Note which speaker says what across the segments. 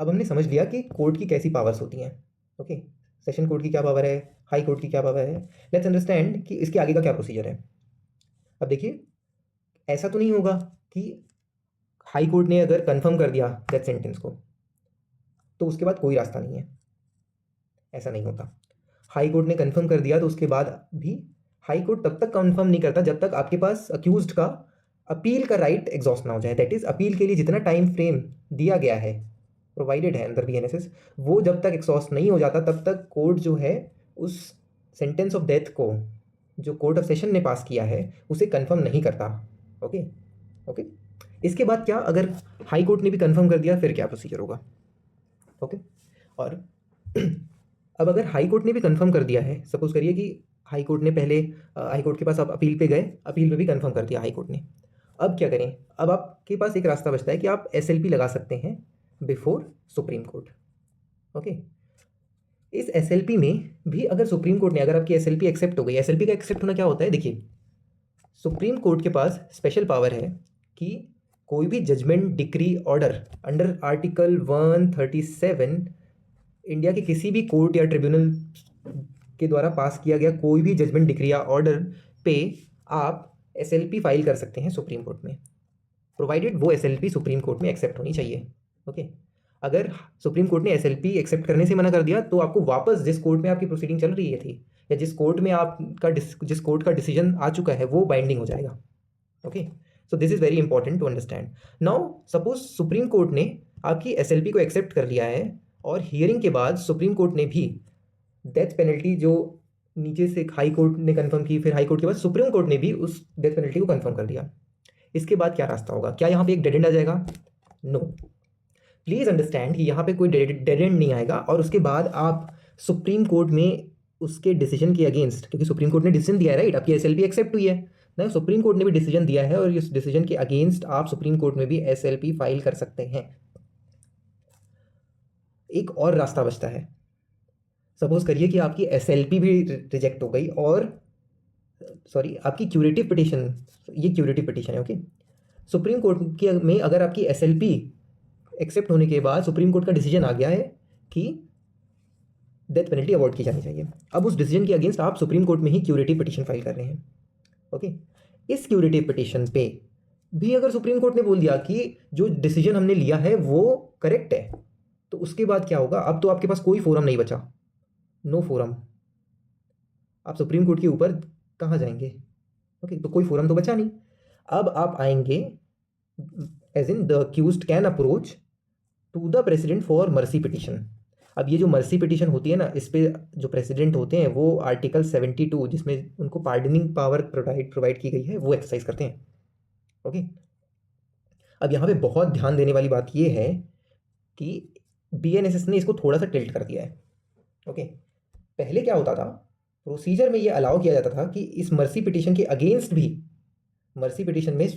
Speaker 1: अब हमने समझ लिया कि कोर्ट की कैसी पावर्स होती हैं। ओके, सेशन कोर्ट की क्या पावर है, हाई कोर्ट की क्या पावर है। लेट्स अंडरस्टैंड कि इसके आगे का क्या प्रोसीजर है। अब देखिए, ऐसा तो नहीं होगा कि हाई कोर्ट ने अगर कंफर्म कर दिया डेथ सेंटेंस को तो उसके बाद कोई रास्ता नहीं है, ऐसा नहीं होता। हाई कोर्ट ने कंफर्म कर दिया तो उसके बाद भी हाई कोर्ट तब तक कंफर्म नहीं करता जब तक आपके पास अक्यूज्ड का अपील का राइट एग्जॉस्ट ना हो जाए। दैट इज, अपील के लिए जितना टाइम फ्रेम दिया गया है, प्रोवाइडेड है अंदर बीएनएसएस, वो जब तक एग्जॉस्ट नहीं हो जाता तब तक कोर्ट जो है उस सेंटेंस ऑफ डेथ को जो कोर्ट ऑफ सेशन ने पास किया है उसे कंफर्म नहीं करता। ओके ओके, इसके बाद क्या, अगर हाई कोर्ट ने भी कंफर्म कर दिया फिर क्या प्रोसीजर होगा। ओके, और अब अगर हाई कोर्ट ने भी कंफर्म कर दिया है, सपोज करिए कि हाई कोर्ट ने पहले हाई कोर्ट के पास आप अपील पे गए, अपील में भी कंफर्म कर दिया हाई कोर्ट ने, अब क्या करें। अब आपके पास एक रास्ता बचता है कि आप एसएलपी लगा सकते हैं बिफोर सुप्रीम कोर्ट। ओके, इस एसएलपी में भी अगर सुप्रीम कोर्ट ने, अगर आपकी एसएलपी एक्सेप्ट हो गई, एसएलपी का एक्सेप्ट होना क्या होता है, देखिए सुप्रीम कोर्ट के पास स्पेशल पावर है कि कोई भी judgment, decree, order under article 137 India के किसी भी कोर्ट या ट्रिब्यूनल के द्वारा पास किया गया कोई भी जजमेंट, डिक्री या ऑर्डर पे आप एसएलपी फाइल कर सकते हैं सुप्रीम कोर्ट में, प्रोवाइडेड वो एसएलपी सुप्रीम कोर्ट में एक्सेप्ट होनी चाहिए। ओके, अगर सुप्रीम कोर्ट ने एसएलपी एक्सेप्ट करने से मना कर दिया तो आपको वापस जिस कोर्ट में आपकी प्रोसीडिंग चल रही थी या जिस कोर्ट में आपका जिस कोर्ट का डिसीजन आ चुका है वो बाइंडिंग हो जाएगा। Okay, so this is very important to understand. Now suppose supreme court ने आपकी एसएलपी को एक्सेप्ट कर लिया है और हियरिंग के बाद सुप्रीम कोर्ट ने भी डेथ पेनल्टी जो नीचे से हाई कोर्ट ने कंफर्म की, फिर हाई कोर्ट के बाद सुप्रीम कोर्ट ने भी उस डेथ पेनल्टी को कंफर्म कर दिया। इसके बाद क्या रास्ता होगा, क्या यहाँ पे एक डेड एंड आ जाएगा? नो, प्लीज अंडरस्टैंड कि यहाँ पे कोई डेड एंड नहीं आएगा। और उसके बाद आप सुप्रीम कोर्ट में उसके डिसीजन के अगेंस्ट, क्योंकि सुप्रीम कोर्ट ने डिसीजन दिया है, राइट, आपकी एसएलपी एक्सेप्ट हुई है ना, सुप्रीम कोर्ट ने भी डिसीजन दिया है और इस डिसीजन के अगेंस्ट आप सुप्रीम कोर्ट में भी एसएलपी फाइल कर सकते हैं। एक और रास्ता बचता है, सपोज करिए कि आपकी एसएलपी भी रिजेक्ट हो गई और सॉरी आपकी क्यूरेटिव पिटिशन, ये क्यूरेटिव पिटिशन है। ओके, सुप्रीम कोर्ट की में अगर आपकी एसएलपी एक्सेप्ट होने के बाद सुप्रीम कोर्ट का डिसीजन आ गया है कि डेथ पेनल्टी अवॉर्ड की जानी चाहिए, अब उस डिसीजन के अगेंस्ट आप सुप्रीम कोर्ट में ही क्यूरेटिव पिटिशन फाइल कर रहे हैं। ओके, इस क्यूरेटिव पिटिशन पे भी अगर सुप्रीम कोर्ट ने बोल दिया कि जो डिसीजन हमने लिया है वो करेक्ट है, तो उसके बाद क्या होगा, अब तो आपके पास कोई फोरम नहीं बचा, नो फोरम। आप सुप्रीम कोर्ट के ऊपर कहाँ जाएंगे? ओके, तो कोई फोरम तो बचा नहीं। अब आप आएंगे, as in the accused can approach to the president for mercy petition. अब ये जो मर्सी पिटिशन होती है ना, इस पे जो प्रेसिडेंट होते हैं वो आर्टिकल 72 जिसमें उनको पार्डनिंग पावर प्रोवाइड की गई है वो एक्सरसाइज करते हैं। ओके, अब यहाँ पे बहुत ध्यान देने वाली बात ये है कि बीएनएसएस ने इसको थोड़ा सा टिल्ट कर दिया है। ओके, पहले क्या होता था, प्रोसीजर में ये अलाउ किया जाता था कि इस मर्सी पिटिशन के अगेंस्ट भी, मर्सी पिटिशन में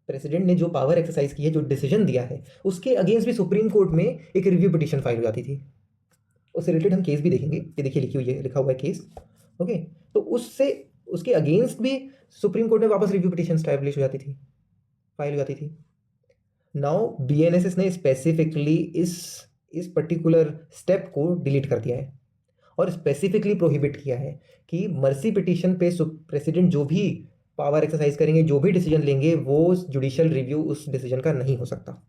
Speaker 1: प्रेसिडेंट ने जो पावर एक्सरसाइज की है, जो डिसीजन दिया है, उसके अगेंस्ट भी सुप्रीम कोर्ट में एक रिव्यू पिटिशन फाइल हो जाती थी। उससे रिलेटेड हम केस भी देखेंगे, ये देखिए लिखी हुई है, लिखा हुआ है केस। ओके, तो उससे उसके अगेंस्ट भी सुप्रीम कोर्ट में वापस रिव्यू पिटिशन स्टैब्लिश हो जाती थी, फाइल हो जाती थी। नाउ बीएनएसएस ने स्पेसिफिकली इस पर्टिकुलर स्टेप को डिलीट कर दिया है और स्पेसिफिकली प्रोहिबिट किया है कि मर्सी पिटिशन पे प्रेसिडेंट जो भी पावर एक्सरसाइज करेंगे, जो भी डिसीजन लेंगे, वो जुडिशियल रिव्यू उस डिसीजन का नहीं हो सकता।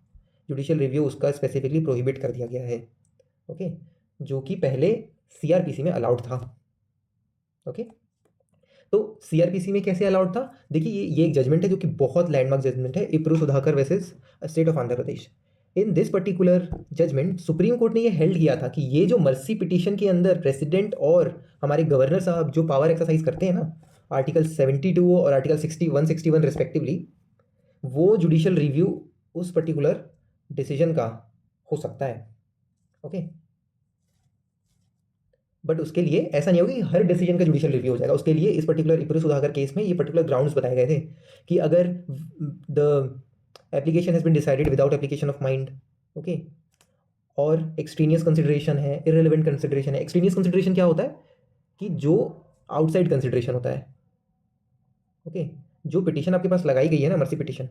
Speaker 1: जुडिशियल रिव्यू उसका स्पेसिफिकली प्रोहिबिट कर दिया गया है। ओके, जो कि पहले सीआरपीसी में अलाउड था। ओके, तो सीआरपीसी में कैसे अलाउड था, देखिए ये एक जजमेंट है जो कि बहुत लैंडमार्क जजमेंट है, Epuru Sudhakar versus state of Andhra Pradesh. In this particular judgement supreme court ने ये हेल्ड किया था कि ये जो मर्सी पिटिशन के अंदर प्रेसिडेंट और हमारे गवर्नर साहब जो पावर एक्सरसाइज करते हैं ना, आर्टिकल 72 और आर्टिकल 161 रिस्पेक्टिवली, वो जुडिशियल रिव्यू उस पर्टिकुलर डिसीजन का हो सकता है। ओके, बट उसके लिए ऐसा नहीं होगा कि हर डिसीजन का जुडिशियल रिव्यू हो जाएगा। उसके लिए इस पर्टिकुलर इप्रू सुधाकर केस में ये पर्टिकुलर ग्राउंड्स बताए गए थे कि अगर the application has been decided without application of mind, okay, और एक्सट्रीनियस कंसिडरेशन है, इररिलेवेंट कंसिडरेशन है। एक्सट्रीनियस कंसिडरेशन क्या होता है कि जो आउटसाइड कंसिडरेशन होता है। ओके, जो पिटिशन आपके पास लगाई गई है ना, मर्सी पिटिशन,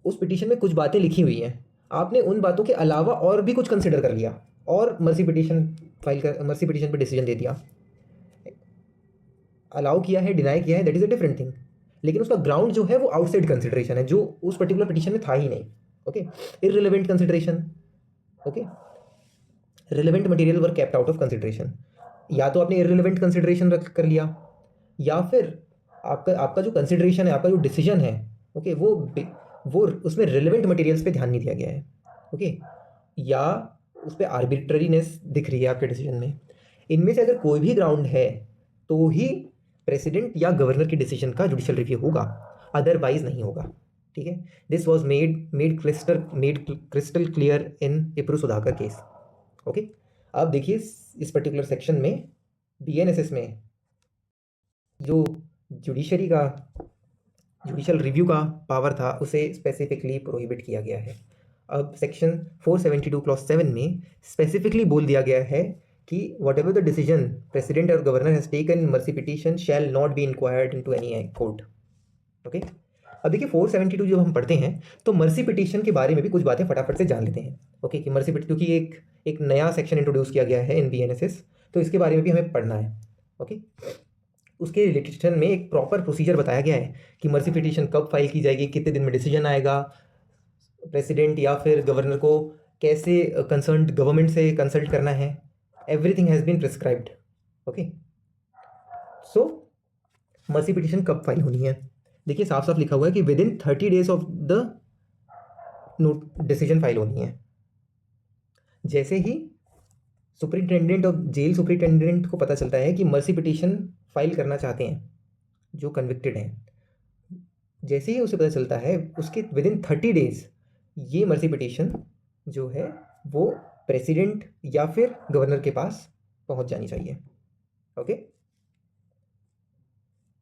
Speaker 1: उस पिटिशन में कुछ बातें लिखी हुई हैं, आपने उन बातों के अलावा और भी कुछ कंसिडर कर लिया और मर्सी पिटीशन पे डिसीजन दे दिया, अलाउ किया है, डिनाई किया है, that is a different thing. लेकिन उसका ग्राउंड जो है वो आउटसाइड कंसिडरेशन है, जो उस पर्टिकुलर पिटीशन में था ही नहीं। Okay, irrelevant consideration. Okay, relevant material were kept out of consideration. या तो आपने इररिलेवेंट कंसिडरेशन रख कर लिया, या फिर आपका आपका जो कंसिडरेशन है, आपका जो डिसीजन है, ओके, वो उसमें रिलेवेंट मटेरियल्स पे ध्यान नहीं दिया गया है। ओके, या उस पर आर्बिट्ररीनेस दिख रही है आपके डिसीजन में। इनमें से अगर कोई भी ग्राउंड है तो ही प्रेसिडेंट या गवर्नर के डिसीजन का जुडिशियल रिव्यू होगा, अदरवाइज नहीं होगा। ठीक है, this was made crystal clear in Epuru Sudhakar case. Okay, अब देखिए इस पर्टिकुलर सेक्शन में बीएनएसएस में जो जुडिशियल रिव्यू का पावर था उसे स्पेसिफिकली प्रोहिबिट किया गया है। अब सेक्शन 472 क्लॉज 7 में स्पेसिफिकली बोल दिया गया है कि whatever the decision president और governor has taken in mercy petition shall not be inquired into any court. Okay, अब देखिए 472 जब हम पढ़ते हैं तो मर्सी पिटीशन के बारे में भी कुछ बातें फटाफट से जान लेते हैं। ओके, कि मर्सी पिटीशन क्योंकि एक नया सेक्शन इंट्रोड्यूस किया गया है इन बीएनएसएस, तो इसके बारे में भी हमें पढ़ना है। ओके, उसके रिलेटेड में एक प्रॉपर प्रोसीजर बताया गया है कि मर्सी पिटीशन कब फाइल की जाएगी, कितने दिन में डिसीजन आएगा, प्रेसिडेंट या फिर गवर्नर को कैसे कंसर्न गवर्नमेंट से कंसल्ट करना है, everything has been prescribed. Okay, so mercy petition कब फाइल होनी है, देखिए साफ साफ लिखा हुआ है कि within 30 days of the decision file होनी है। जैसे ही सुपरिटेंडेंट और जेल सुपरिटेंडेंट को पता चलता है कि मर्सी पिटीशन फाइल करना चाहते हैं जो कन्विक्टेड हैं, जैसे ही उसे पता चलता है उसके विद इन 30 डेज ये मर्सी पिटीशन जो है वो प्रेसिडेंट या फिर गवर्नर के पास पहुंच जानी चाहिए। ओके,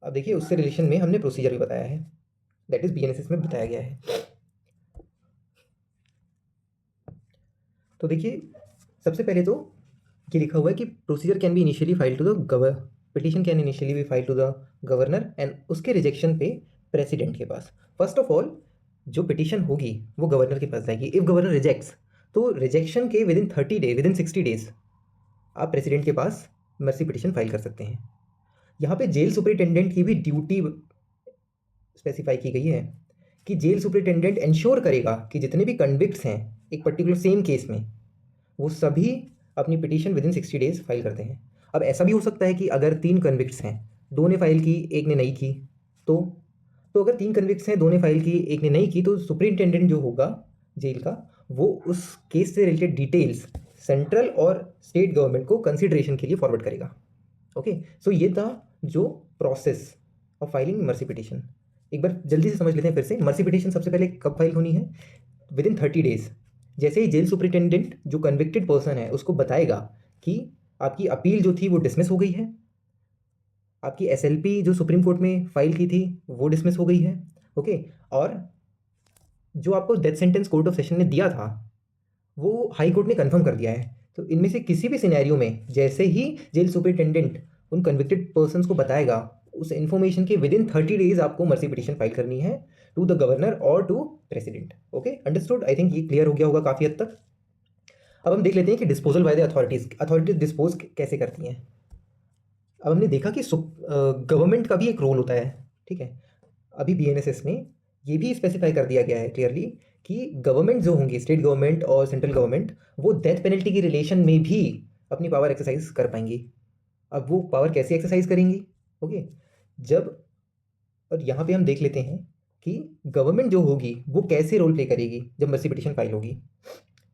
Speaker 1: अब देखिए उससे रिलेशन में हमने प्रोसीजर भी बताया है, दैट इज बीएनएसएस में बताया गया है। तो देखिए सबसे पहले तो ये लिखा हुआ है कि procedure can be initially file to the petition can initially be file to the governor and उसके रिजेक्शन पे प्रेसिडेंट के पास। फर्स्ट ऑफ ऑल जो पिटीशन होगी वो गवर्नर के पास जाएगी। इफ गवर्नर रिजेक्ट्स तो रिजेक्शन के within 30 day within 60 days आप प्रेसिडेंट के पास मर्सी पिटीशन फाइल कर सकते हैं। यहाँ पे जेल सुपरिटेंडेंट की भी ड्यूटी स्पेसिफाई की गई है कि जेल सुपरिटेंडेंट इंश्योर करेगा कि जितने भी कन्विक्ट्स हैं एक पर्टिकुलर सेम केस में वो सभी अपनी petition with in 60 days file करते हैं। अब ऐसा भी हो सकता है कि अगर 3 कन्विक्ट्स हैं, 2 ने फाइल की, 1 ने नहीं की, तो अगर 3 कन्विक्ट्स हैं, 2 ने फाइल की, 1 ने नहीं की, तो सुपरिटेंडेंट जो होगा जेल का वो उस केस से रिलेटेड डिटेल्स सेंट्रल और स्टेट गवर्नमेंट को कंसिडरेशन के लिए फॉरवर्ड करेगा। ओके, सो ये था जो process of filing mercy petition. एक बार जल्दी से समझ लेते हैं फिर से। मर्सी पिटीशन सबसे पहले कब फाइल होनी है, विद इन 30 डेज। जैसे ही जेल सुपरिटेंडेंट जो कन्विक्टेड पर्सन है उसको बताएगा कि आपकी अपील जो थी वो डिसमिस हो गई है, आपकी एसएलपी जो सुप्रीम कोर्ट में फाइल की थी वो डिसमिस हो गई है। ओके, और जो आपको death sentence court of session ने दिया था वो हाई कोर्ट ने कंफर्म कर दिया है। तो इनमें से किसी भी सिनेरियो में जैसे ही जेल सुपरिटेंडेंट उन कन्विक्टेड पर्सन्स को बताएगा उस इन्फॉर्मेशन के विद इन 30 डेज आपको मर्सी पिटीशन फाइल करनी है टू द गवर्नर और to president. Okay, understood. I think ये क्लियर हो गया होगा काफ़ी हद तक। अब हम देख लेते हैं कि disposal by the authorities dispose कैसे करती हैं। अब हमने देखा कि गवर्नमेंट का भी एक रोल होता है। ठीक है, अभी बीएनएसएस में ये भी स्पेसिफाई कर दिया गया है क्लियरली कि गवर्नमेंट जो होंगी, स्टेट गवर्नमेंट और सेंट्रल गवर्नमेंट, वो डेथ पेनल्टी के रिलेशन में भी अपनी पावर एक्सरसाइज कर पाएंगी। अब वो पावर कैसे एक्सरसाइज करेंगी, ओके, जब, और यहाँ पे हम देख लेते हैं कि गवर्नमेंट जो होगी वो कैसे रोल प्ले करेगी जब मर्सी पिटीशन फाइल होगी।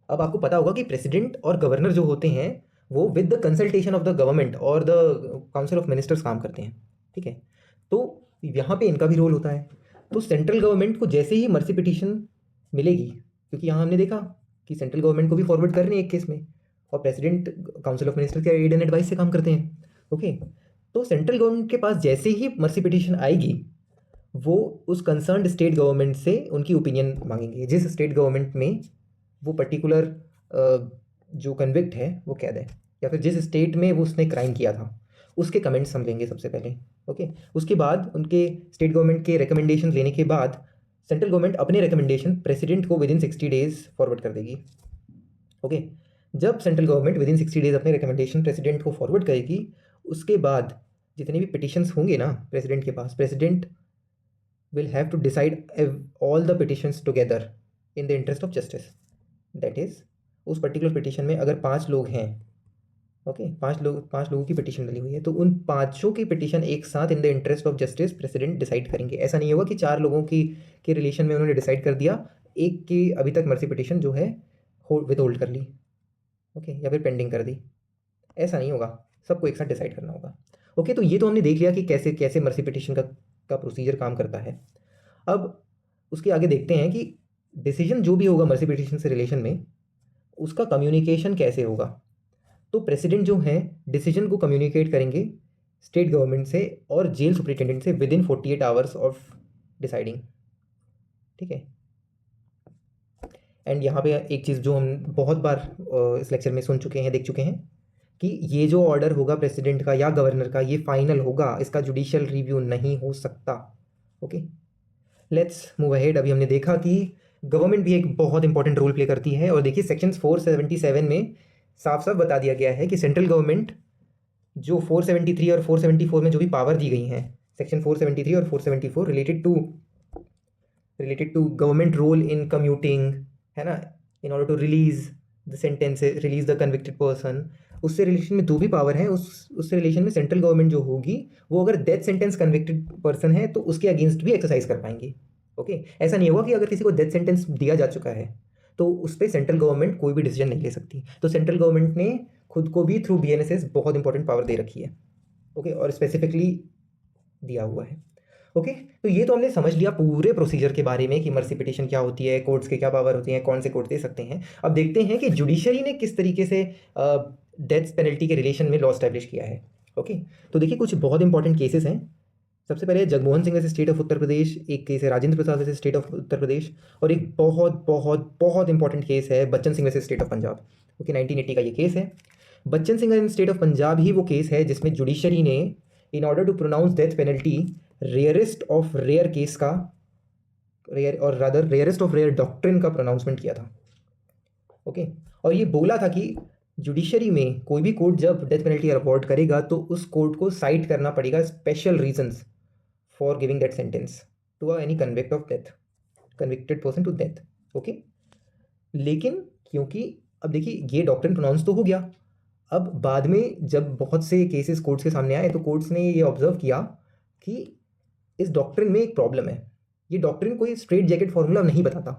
Speaker 1: अब आपको पता होगा कि प्रेसिडेंट और गवर्नर जो होते हैं वो with the consultation of the government और द काउंसिल ऑफ मिनिस्टर्स काम करते हैं। ठीक है, तो यहाँ पे इनका भी रोल होता है। तो सेंट्रल गवर्नमेंट को जैसे ही मर्सी पिटीशन मिलेगी, क्योंकि यहाँ हमने देखा कि सेंट्रल गवर्नमेंट को भी फॉरवर्ड कर रहे हैं एक केस में, और प्रेसिडेंट काउंसिल ऑफ मिनिस्टर के एड एंड एडवाइस से काम करते हैं। ओके, तो सेंट्रल गवर्नमेंट के पास जैसे ही मर्सी पिटीशन आएगी वो उस कंसर्न्ड स्टेट गवर्नमेंट से उनकी ओपिनियन मांगेंगे। जिस स्टेट गवर्नमेंट में वो पर्टिकुलर जो कन्विक्ट है वो कैद है, या फिर जिस स्टेट में वो उसने क्राइम किया था उसके कमेंट्स हम लेंगे सबसे पहले। ओके, उसके बाद उनके स्टेट गवर्नमेंट के रिकमेंडेशन लेने के बाद सेंट्रल गवर्नमेंट अपने रिकमेंडेशन प्रेसिडेंट को विद इन 60 डेज फॉरवर्ड कर देगी। ओके, जब central government with in 60 days अपने रिकमेंडेशन प्रेसिडेंट को फॉरवर्ड करेगी, उसके बाद जितने भी पिटिशंस होंगे ना प्रेसिडेंट के पास, president will have to decide all the petitions together in the interest of justice. That is उस पर्टिकुलर पिटिशन में अगर 5 लोग हैं, ओके, 5 लोगों की पिटिशन डली हुई है, तो उन 5 की पिटिशन एक साथ इन the interest of justice president decide करेंगे। ऐसा नहीं होगा कि 4 लोगों की के रिलेशन में उन्होंने डिसाइड कर दिया, एक की अभी तक मर्सी पिटिशन जो है विद होल्ड कर ली, ओके, या फिर पेंडिंग कर दी। ऐसा नहीं होगा, सबको एक साथ डिसाइड करना होगा। ओके, तो ये तो हमने देख लिया कि कैसे कैसे मर्सी पिटिशन का प्रोसीजर काम करता है। अब उसके आगे देखते हैं कि डिसीजन जो भी होगा मर्सी पिटिशन से रिलेशन में, उसका कम्युनिकेशन कैसे होगा। तो प्रेसिडेंट जो हैं डिसीजन को कम्युनिकेट करेंगे स्टेट गवर्नमेंट से और जेल सुपरिटेंडेंट से with in 48 hours of deciding, ठीक है। एंड यहाँ पे एक चीज़ जो हम बहुत बार इस लेक्चर में सुन चुके हैं, देख चुके हैं, कि ये जो ऑर्डर होगा प्रेसिडेंट का या गवर्नर का, ये फाइनल होगा, इसका जुडिशियल रिव्यू नहीं हो सकता। Okay, let's move ahead. अभी हमने देखा कि गवर्नमेंट भी एक बहुत इंपॉर्टेंट रोल प्ले करती है, और देखिए सेक्शन 477 में साफ साफ बता दिया गया है कि सेंट्रल गवर्नमेंट जो 473 और 474 में जो भी पावर दी गई हैं, सेक्शन 473 और 474 related to government role in commuting, है ना, in order to release the sentence, release the convicted person, उससे रिलेशन में जो भी पावर है उससे रिलेशन में सेंट्रल गवर्नमेंट जो होगी वो अगर डेथ सेंटेंस कन्विक्टेड पर्सन है तो उसके अगेंस्ट भी एक्सरसाइज कर पाएंगे। ओके, ऐसा नहीं होगा कि अगर किसी को डेथ सेंटेंस दिया जा चुका है तो उस पर सेंट्रल गवर्नमेंट कोई भी डिसीजन नहीं ले सकती। तो सेंट्रल गवर्नमेंट ने खुद को भी थ्रू BNSS बहुत इंपॉर्टेंट पावर दे रखी है, ओके, और स्पेसिफिकली दिया हुआ है। ओके, तो ये तो हमने समझ लिया पूरे प्रोसीजर के बारे में कि मर्सी पिटिशन क्या होती है, कोर्ट्स के क्या पावर होती हैं, कौन से कोर्ट दे सकते हैं। अब देखते हैं कि जुडिशरी ने किस तरीके से डेथ पेनल्टी के रिलेशन में लॉ स्टैब्लिश किया है। ओके, तो देखिए कुछ बहुत इंपॉर्टेंट केसेस हैं। सबसे पहले जगमोहन सिंह वैसे स्टेट ऑफ उत्तर प्रदेश, एक केस है राजेंद्र प्रसाद वैसे स्टेट ऑफ उत्तर प्रदेश, और एक बहुत बहुत बहुत इंपॉर्टेंट केस है बच्चन सिंह वैसे स्टेट ऑफ पंजाब। ओके, 1980 का ये केस है। Bachan Singh and state of Punjab ही वो केस है जिसमें जुडिशरी ने in order to pronounce death penalty rarest of rare case का रेयरेस्ट ऑफ रेयर डॉक्ट्रिन का प्रोनाउंसमेंट किया था। ओके, और ये बोला था कि जुडिशरी में कोई भी कोर्ट जब डेथ पेनल्टी अवॉर्ड करेगा तो उस कोर्ट को साइट करना पड़ेगा special reasons for giving that sentence to any convicted person to death. Okay, लेकिन क्योंकि अब देखिए ये डॉक्ट्रिन प्रोनाउंस तो हो गया, अब बाद में जब बहुत से केसेस कोर्ट्स के सामने आए तो कोर्ट्स ने ये ऑब्जर्व किया कि इस डॉक्ट्रिन में एक प्रॉब्लम है। ये डॉक्ट्रिन कोई स्ट्रेट जैकेट फॉर्मूला नहीं बताता।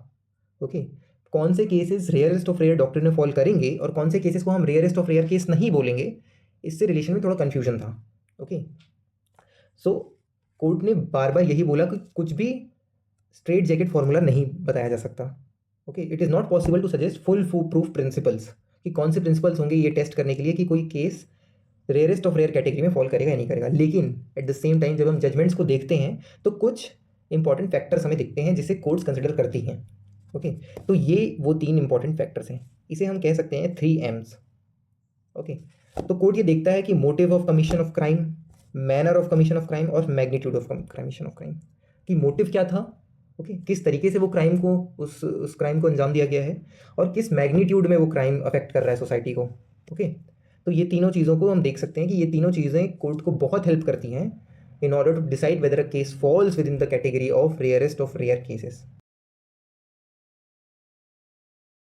Speaker 1: ओके, कौन से cases rarest of rare doctrine में फॉल करेंगे और कौन से केसेस को हम रेयरेस्ट ऑफ रेयर केस नहीं बोलेंगे, इससे रिलेशन में थोड़ा कन्फ्यूजन था। ओके, सो कोर्ट ने बार बार यही बोला कि कुछ भी स्ट्रेट जैकेट फॉर्मूला नहीं बताया जा सकता। Okay, it is not possible to suggest full proof principles, कि कौन से प्रिंसिपल्स होंगे ये टेस्ट करने के लिए कि कोई case rarest of rare category में फॉल करेगा या नहीं करेगा। लेकिन एट द सेम टाइम जब हम जजमेंट्स को देखते हैं तो कुछ इंपॉर्टेंट फैक्टर्स हमें दिखते हैं जिसे कोर्ट्स कंसिडर करती हैं। ओके, तो ये वो 3 इंपॉर्टेंट फैक्टर्स हैं, इसे हम कह सकते हैं 3 M's। ओके, तो कोर्ट ये देखता है कि motive of commission of crime, manner of commission of crime और magnitude of commission of crime, कि मोटिव क्या था, ओके, किस तरीके से वो क्राइम को उस क्राइम को अंजाम दिया गया है और किस मैग्नीट्यूड में वो क्राइम अफेक्ट कर रहा है सोसाइटी को। ओके, तो ये तीनों चीज़ों को हम देख सकते हैं कि ये तीनों चीज़ें कोर्ट को बहुत हेल्प करती हैं in order to decide whether a case falls within the category of rarest of rare cases.